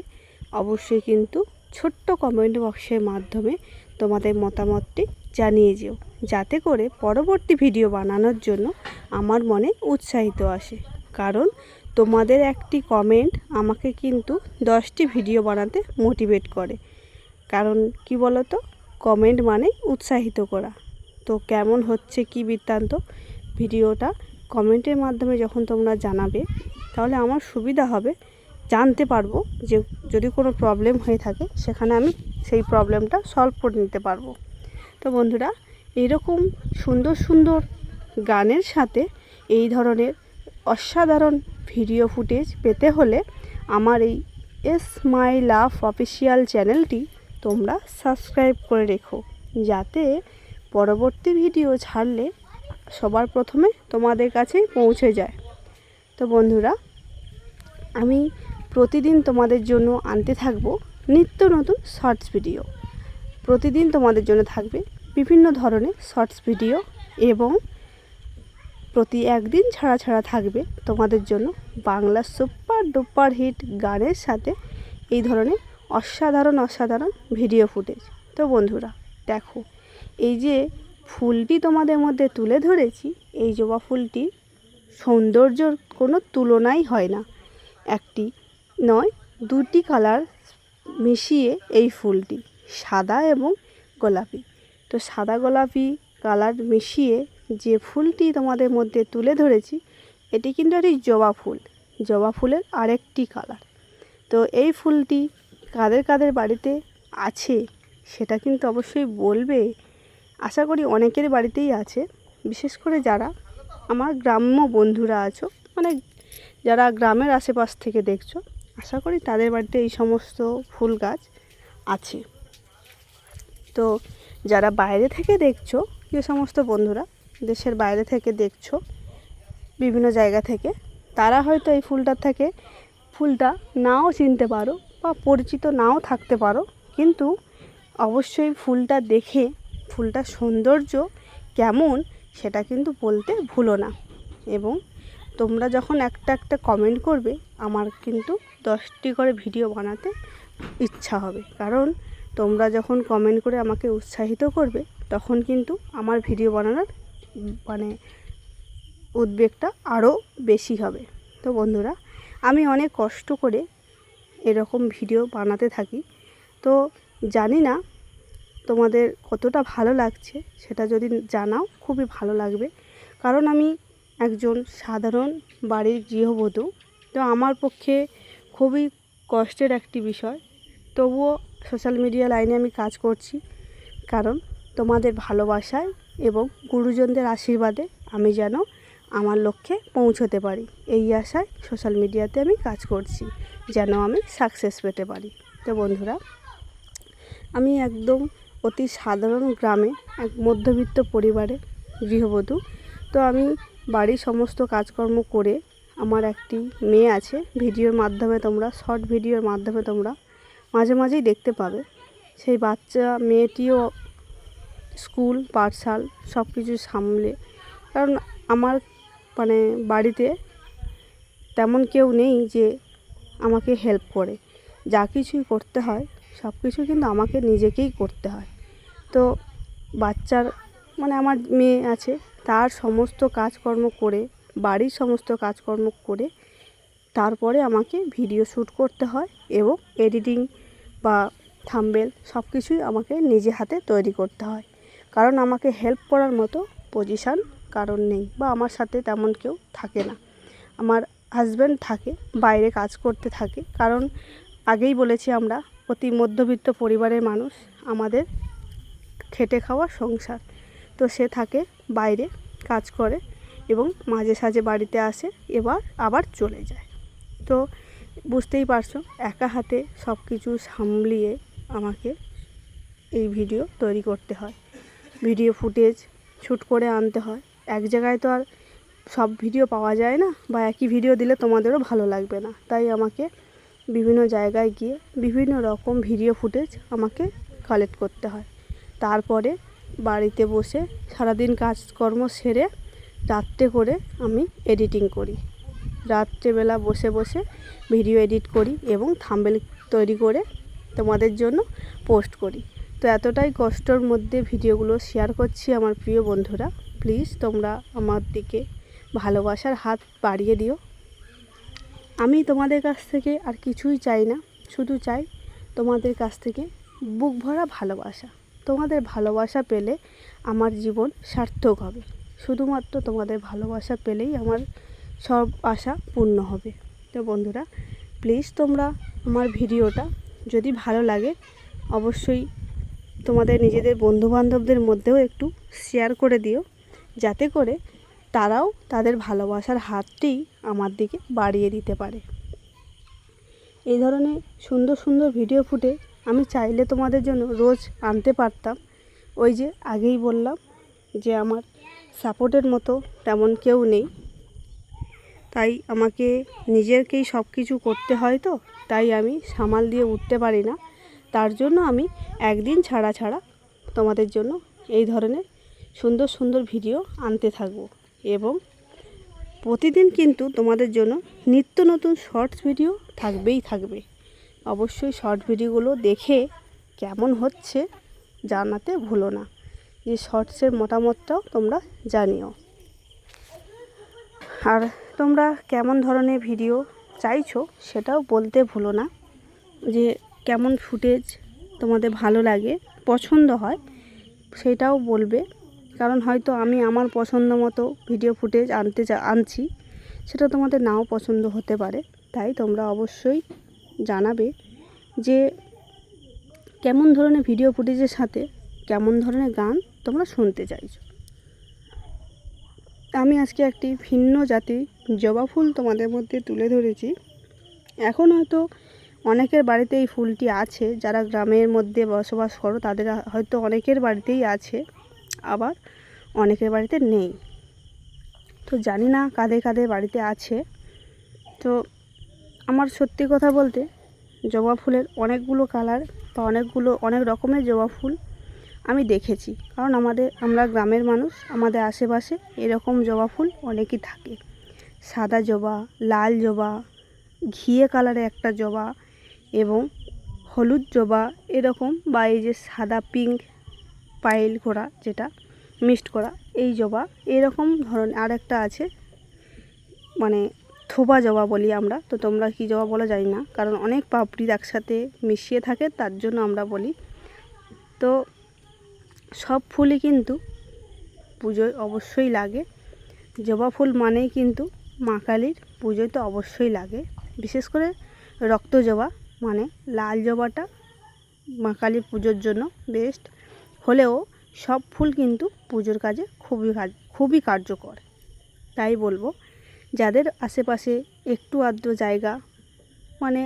Speaker 6: অবশ্যই কিন্তু ছোট্ট কমেন্ট বক্সের মাধ্যমে তোমাদের মতামতটি জানিয়ে যেও, যাতে করে পরবর্তী ভিডিও বানানোর জন্য আমার মনে উৎসাহিত আসে। কারণ তোমাদের একটি কমেন্ট আমাকে কিন্তু 10টি ভিডিও বানাতে মোটিভেট করে। কারণ কি বলো তো, কমেন্ট মানে উৎসাহিত করা। তো কেমন হচ্ছে কি বৃত্তান্ত, ভিডিওটা কমেন্টের মাধ্যমে যখন তোমরা জানাবে তাহলে আমার সুবিধা হবে, জানতে পারবো যে যদি কোনো প্রবলেম হয়ে থাকে সেখানে আমি সেই প্রবলেমটা সলভ করে নিতে পারবো। তো বন্ধুরা, এরকম সুন্দর সুন্দর গানের সাথে এই ধরনের অসাধারণ ভিডিও ফুটেজ পেতে হলে আমার এই এস মাই লাভ অফিসিয়াল চ্যানেলটি তোমরা সাবস্ক্রাইব করে রেখো, যাতে পরবর্তী ভিডিও ছাড়লে সবার প্রথমে তোমাদের কাছে পৌঁছে যায়। তো বন্ধুরা, আমি প্রতিদিন তোমাদের জন্য আনতে থাকবো নিত্য নতুন শর্টস ভিডিও। প্রতিদিন তোমাদের জন্য থাকবে বিভিন্ন ধরনের শর্টস ভিডিও এবং প্রতি একদিন ছাড়া ছাড়া থাকবে তোমাদের জন্য বাংলা সুপার ডুপার হিট গানের সাথে এই ধরনের অসাধারণ অসাধারণ ভিডিও ফুটেজ। তো বন্ধুরা দেখো, এই যে ফুলটি তোমাদের মধ্যে তুলে ধরেছি, এই জবা ফুলটির সৌন্দর্যর কোনো তুলনাই হয় না। একটি নয়, দুটি কালার মিশিয়ে এই ফুলটি, সাদা এবং গোলাপি। তো সাদা গোলাপি কালার মিশিয়ে যে ফুলটি তোমাদের মধ্যে তুলে ধরেছি, এটি কিন্তু একটি জবা ফুল, জবা ফুলের আরেকটি কালার। তো এই ফুলটি কাদের কাদের বাড়িতে আছে সেটা কিন্তু অবশ্যই বলবে। আশা করি অনেকের বাড়িতেই আছে, বিশেষ করে যারা আমার গ্রাম্য বন্ধুরা আছো, মানে যারা গ্রামের আশেপাশ থেকে দেখছো, আশা করি তাদের বাড়িতে এই সমস্ত ফুল গাছ আছে। তো যারা বাইরে থেকে দেখছো, যে সমস্ত বন্ধুরা দেশের বাইরে থেকে দেখছো বিভিন্ন জায়গা থেকে, তারা হয়তো এই ফুলটা নাও চিনতে পারো বা পরিচিত নাও থাকতে পারো, কিন্তু অবশ্যই ফুলটা দেখে ফুলটার সৌন্দর্য কেমন সেটা কিন্তু বলতে ভুলো না। এবং তোমরা যখন একটা একটা কমেন্ট করবে, আমার কিন্তু 10টি করে ভিডিও বানাতে ইচ্ছা হবে। কারণ তোমরা যখন কমেন্ট করে আমাকে উৎসাহিত করবে, তখন কিন্তু আমার ভিডিও বানানোর মানে উদ্বেগটা আরও বেশি হবে। তো বন্ধুরা, আমি অনেক কষ্ট করে এরকম ভিডিও বানাতে থাকি। তো জানি না তোমাদের কতটা ভালো লাগছে, সেটা যদি জানাও খুবই ভালো লাগবে। কারণ আমি একজন সাধারণ বাড়ির গৃহবধূ, তো আমার পক্ষে খুবই কষ্টের একটি বিষয়, তবুও সোশ্যাল মিডিয়া লাইনে আমি কাজ করছি। কারণ তোমাদের ভালোবাসায় এবং গুরুজনদের আশীর্বাদে আমি যেন আমার লক্ষ্যে পৌঁছতে পারি, এই আশায় সোশ্যাল মিডিয়াতে আমি কাজ করছি, যেন আমি সাকসেস পেতে পারি। তো বন্ধুরা, আমি একদম অতি সাধারণ গ্রামে এক মধ্যবিত্ত পরিবারে গৃহবধূ। তো আমি বাড়ির সমস্ত কাজকর্ম করে, আমার একটি মেয়ে আছে, ভিডিওর মাধ্যমে তোমরা শর্ট ভিডিওর মাধ্যমে তোমরা মাঝে মাঝেই দেখতে পাবে। সেই বাচ্চা মেয়েটিও স্কুল পাঠশাল সব কিছু সামলে, কারণ আমার মানে বাড়িতে তেমন কেউ নেই যে আমাকে হেল্প করে। যা কিছুই করতে হয় সব কিছু কিন্তু আমাকে নিজেকেই করতে হয়। তো বাচ্চার মানে আমার মেয়ে আছে, তার সমস্ত কাজকর্ম করে, বাড়ির সমস্ত কাজকর্ম করে তারপরে আমাকে ভিডিও শ্যুট করতে হয় এবং এডিটিং বা থাম্বনেল সব কিছুই আমাকে নিজে হাতে তৈরি করতে হয়। কারণ আমাকে হেল্প করার মতো পজিশান কারণ নেই, বা আমার সাথে তেমন কেউ থাকে না। আমার হাজব্যান্ড থাকে, বাইরে কাজ করতে থাকে, কারণ আগেই বলেছি আমরা অতি মধ্যবিত্ত পরিবারের মানুষ, আমাদের খেটে খাওয়া সংসার। তো সে থাকে বাইরে কাজ করে এবং মাঝে সাঝে বাড়িতে আসে, এবার আবার চলে যায়। তো বুঝতেই পারছো, একা হাতে সব কিছু সামলিয়ে আমাকে এই ভিডিও তৈরি করতে হয়, ভিডিও ফুটেজ শ্যুট করে আনতে হয়। এক জায়গায় তো আর সব ভিডিও পাওয়া যায় না, বা একই ভিডিও দিলে তোমাদেরও ভালো লাগবে না। তাই আমাকে বিভিন্ন জায়গায় গিয়ে বিভিন্ন রকম ভিডিও ফুটেজ আমাকে কালেক্ট করতে হয়। তারপরে বাড়িতে বসে সারাদিন কাজকর্ম সেরে রাত্রে করে আমি এডিটিং করি। রাত্রেবেলা বসে বসে ভিডিও এডিট করি এবং থাম্বনেল তৈরি করে তোমাদের জন্য পোস্ট করি। তো এতটাই কষ্টর মধ্যে ভিডিওগুলো শেয়ার করছি আমার প্রিয় বন্ধুরা, প্লিজ তোমরা আমার দিকে ভালোবাসার হাত বাড়িয়ে দিও। আমি তোমাদের কাছ থেকে আর কিছুই চাই না, শুধু চাই তোমাদের কাছ থেকে বুক ভরা ভালোবাসা। তোমাদের ভালোবাসা পেলে আমার জীবন সার্থক হবে। শুধুমাত্র তোমাদের ভালোবাসা পেলেই আমার সব আশা পূর্ণ হবে। তো বন্ধুরা, প্লিজ তোমরা আমার ভিডিওটা যদি ভালো লাগে অবশ্যই তোমাদের নিজেদের বন্ধুবান্ধবদের মধ্যেও একটু শেয়ার করে দিও, যাতে করে তারাও তাদের ভালোবাসার হাতটি আমার দিকে বাড়িয়ে দিতে পারে। এই ধরনের সুন্দর সুন্দর ভিডিও ফুটেজ আমি চাইলে তোমাদের জন্য রোজ আনতে পারতাম। ওই যে আগেই বললাম যে আমার সাপোর্টের মতো তেমন কেউ নেই, তাই আমাকে নিজেরকেই সব কিছু করতে হয়। তো তাই আমি সামাল দিয়ে উঠতে পারি না। তার জন্য আমি একদিন ছাড়া ছাড়া তোমাদের জন্য এই ধরনের সুন্দর সুন্দর ভিডিও আনতে থাকব, এবং প্রতিদিন কিন্তু তোমাদের জন্য নিত্য নতুন শর্টস ভিডিও থাকবেই থাকবে। অবশ্যই শর্ট ভিডিওগুলো দেখে কেমন হচ্ছে জানাতে ভুলো না, যে শর্টসের মতামতটাও তোমরা জানিও। আর তোমরা কেমন ধরনের ভিডিও চাইছো সেটাও বলতে ভুলো না, যে কেমন ফুটেজ তোমাদের ভালো লাগে, পছন্দ হয় সেটাও বলবে। কারণ হয়তো আমি আমার পছন্দ মতো ভিডিও ফুটেজ আনছি, সেটা তোমাদের নাও পছন্দ হতে পারে। তাই তোমরা অবশ্যই জানাবে যে কেমন ধরনের ভিডিও ফুটেজের সাথে কেমন ধরনের গান তোমরা শুনতে চাইছো। আমি আজকে একটি ভিন্ন জাতির জবা ফুল তোমাদের মধ্যে তুলে ধরেছি। এখন হয়তো অনেকের বাড়িতে এই ফুলটি আছে, যারা গ্রামের মধ্যে বসবাস করো তাদের হয়তো অনেকের বাড়িতেই আছে, আবার অনেকের বাড়িতে নেই। তো জানি না কাদের কাদের বাড়িতে আছে। তো আমার সত্যি কথা বলতে জবা ফুলের অনেকগুলো কালার বা অনেক রকমের জবা ফুল আমি দেখেছি, কারণ আমরা গ্রামের মানুষ, আমাদের আশেপাশে এরকম জবা ফুল অনেকই থাকে। সাদা জবা, লাল জবা, ঘিয়ে কালারে একটা জবা এবং হলুদ জবা এরকম, বা এই যে সাদা পিঙ্ক পাইল করা যেটা মিক্সড করা এই জবা, এরকম ধরনের আরেকটা আছে মানে থোবা জবা বলি আমরা। তো তোমরা কী জবা বলো জানি না, কারণ অনেক পাপড়ি একসাথে মিশিয়ে থাকে তার জন্য আমরা বলি। তো সব ফুলই কিন্তু পুজোয় অবশ্যই লাগে। জবা ফুল মানেই কিন্তু মা কালীর পুজোয় তো অবশ্যই লাগে। বিশেষ করে রক্ত জবা মানে লাল জবাটা মা কালীর পুজোর জন্য বেস্ট হলেও সব ফুল কিন্তু পুজোর কাজে খুবই কার্যকর। তাই বলবো, যাদের আশেপাশে একটু আধটু জায়গা মানে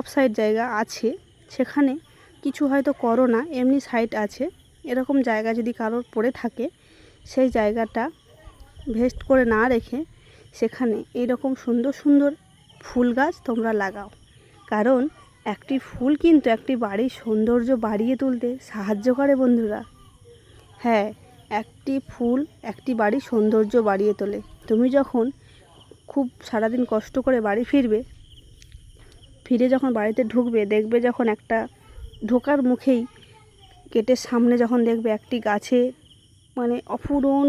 Speaker 6: অফসাইড জায়গা আছে, সেখানে কিছু হয়তো করো না, এমনি সাইড আছে, এরকম জায়গা যদি কারোর পড়ে থাকে, সেই জায়গাটা ভেস্ট করে না রেখে সেখানে এইরকম সুন্দর সুন্দর ফুল গাছ তোমরা লাগাও। কারণ একটি ফুল কিন্তু একটি বাড়ির সৌন্দর্য বাড়িয়ে তুলতে সাহায্য করে বন্ধুরা। হ্যাঁ, একটি ফুল একটি বাড়ির সৌন্দর্য বাড়িয়ে তোলে। তুমি যখন খুব সারাদিন কষ্ট করে বাড়ি ফিরে যখন বাড়িতে ঢুকবে, দেখবে যখন একটা ঢোকার মুখেই গেটের সামনে যখন দেখবে একটি গাছে মানে অপূরণ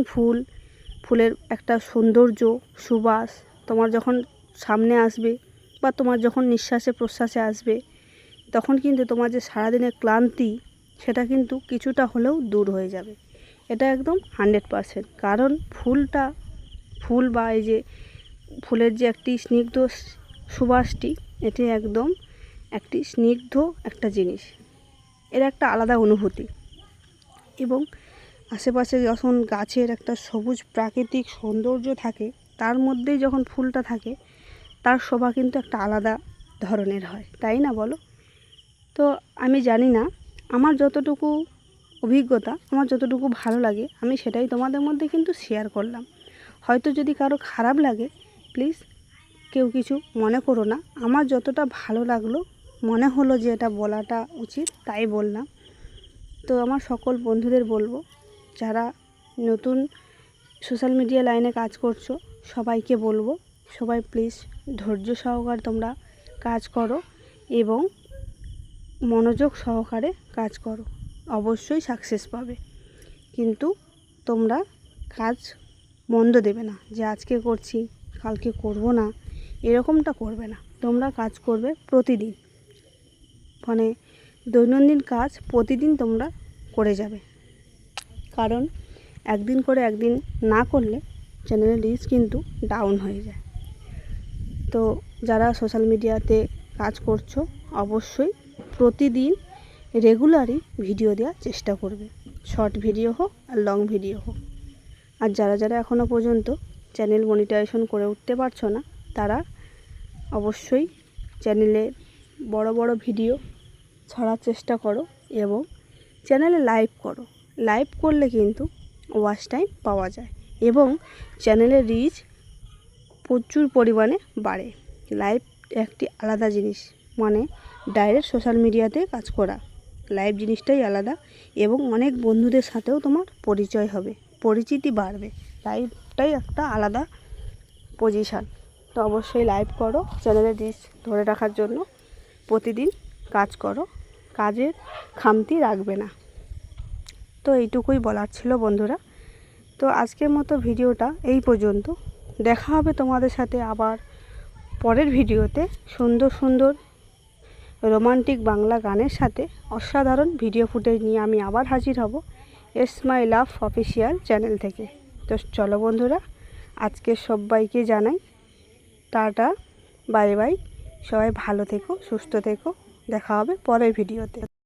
Speaker 6: ফুলের একটা সৌন্দর্য সুবাস তোমার যখন সামনে আসবে বা তোমার যখন নিঃশ্বাসে প্রশ্বাসে আসবে, তখন কিন্তু তোমার যে সারাদিনের ক্লান্তি সেটা কিন্তু কিছুটা হলেও দূর হয়ে যাবে। এটা একদম 100%, কারণ ফুল বা এই যে ফুলের যে একটি স্নিগ্ধ সুবাসটি, এটি একদম একটি স্নিগ্ধ একটা জিনিস, এর একটা আলাদা অনুভূতি। এবং আশেপাশে যখন গাছের একটা সবুজ প্রাকৃতিক সৌন্দর্য থাকে, তার মধ্যেই যখন ফুলটা থাকে, তার শোভা কিন্তু একটা আলাদা ধরনের হয়, তাই না বলো? তো আমি জানি না, আমার যতটুকু অভিজ্ঞতা, আমার যতটুকু ভালো লাগে, আমি সেটাই তোমাদের মধ্যে কিন্তু শেয়ার করলাম। হয়তো যদি কারো খারাপ লাগে, প্লিজ কেউ কিছু মনে করো না। আমার যতটা ভালো লাগলো, মনে হলো যে এটা বলাটা উচিত, তাই বললাম। তো আমার সকল বন্ধুদের বলবো, যারা নতুন সোশ্যাল মিডিয়া লাইনে কাজ করছো, সবাইকে বলবো, সবাই প্লিজ ধৈর্য সহকারে তোমরা কাজ করো এবং মনোযোগ সহকারে কাজ করো, অবশ্যই সাকসেস পাবে। কিন্তু তোমরা কাজ মন্দ দেবে না, যে আজকে করছি কালকে করব না, এরকমটা করবে না। তোমরা কাজ করবে প্রতিদিন, মানে দৈনন্দিন কাজ প্রতিদিন তোমরা করে যাবে। কারণ একদিন করে একদিন না করলে চ্যানেলের রিচ কিন্তু ডাউন হয়ে যায়। তো যারা সোশ্যাল মিডিয়াতে কাজ করছো, অবশ্যই প্রতিদিন রেগুলারই ভিডিও দেওয়ার চেষ্টা করবে, শর্ট ভিডিও হোক আর লং ভিডিও হোক। আর যারা এখনও পর্যন্ত চ্যানেল মনিটাইজেশন করে উঠতে পারছো না, তারা অবশ্যই চ্যানেলে বড় বড় ভিডিও ছাড়ার চেষ্টা করো এবং চ্যানেলে লাইভ করো। লাইভ করলে কিন্তু ওয়াচ টাইম পাওয়া যায় এবং চ্যানেলের রিচ প্রচুর পরিমাণে বাড়ে। লাইভ একটি আলাদা জিনিস, মানে ডাইরেক্ট সোশ্যাল মিডিয়াতে কাজ করা, লাইভ জিনিসটাই আলাদা এবং অনেক বন্ধুদের সাথেও তোমার পরিচয় হবে, পরিচিতি বাড়বে। লাইভটাই একটা আলাদা পজিশান। তো অবশ্যই লাইভ করো, চ্যানেলের রিচ ধরে রাখার জন্য প্রতিদিন কাজ করো, কাজের খামতি রাখবে না। তো এইটুকুই বলার ছিল বন্ধুরা। তো আজকের মতো ভিডিওটা এই পর্যন্ত। দেখা হবে তোমাদের সাথে আবার পরের ভিডিওতে সুন্দর সুন্দর রোমান্টিক বাংলা গানের সাথে অসাধারণ ভিডিও ফুটেজ নিয়ে আমি আবার হাজির হব it's my love official channel থেকে। তো চলো বন্ধুরা, আজকে সবাইকে জানাই টাটা, বাই বাই। সবাই ভালো থেকো, সুস্থ থেকো, দেখা হবে পরের ভিডিওতে।